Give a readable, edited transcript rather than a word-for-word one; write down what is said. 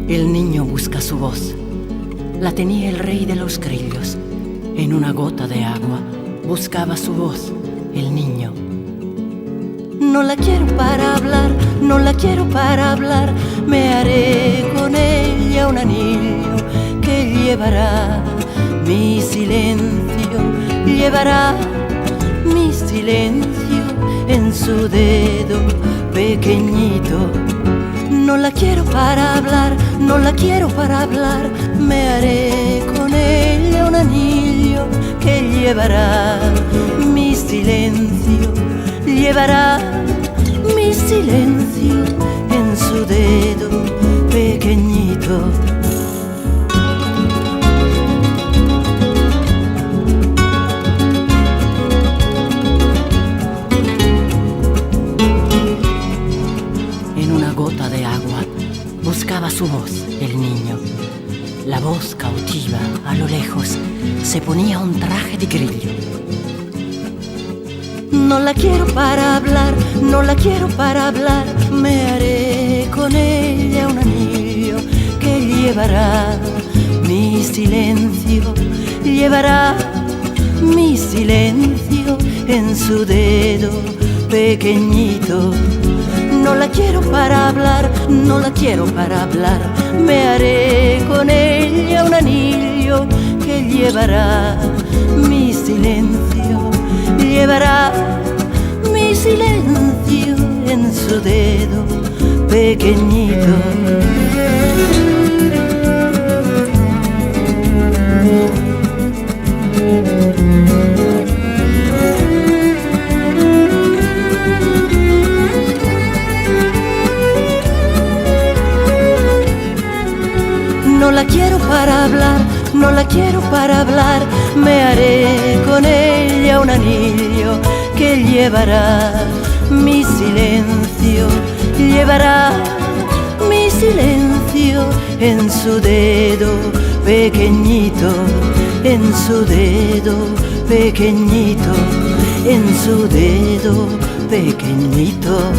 El niño busca su voz. La tenía el rey de los grillos. En una gota de agua buscaba su voz el niño. No la quiero para hablar, no la quiero para hablar. Me haré con ella un anillo que llevará mi silencio, llevará mi silencio en su dedo pequeñito. No la quiero para hablar, no la quiero para hablar. Me haré con ella un anillo que llevará mi silencio, llevará mi silencio en su dedo pequeñito. En una gota de agua buscaba su voz el niño. La voz cautiva a lo lejos se ponía un traje de grillo. No la quiero para hablar, no la quiero para hablar. Me haré con ella un anillo que llevará mi silencio, llevará mi silencio en su dedo pequeñito. No la quiero para hablar, no la quiero para hablar. Me haré con ella un anillo que llevará mi silencio, llevará mi silencio en su dedo pequeñito. No la quiero para hablar, no la quiero para hablar. Me haré con ella un anillo que llevará mi silencio, llevará mi silencio en su dedo pequeñito, en su dedo pequeñito, en su dedo pequeñito.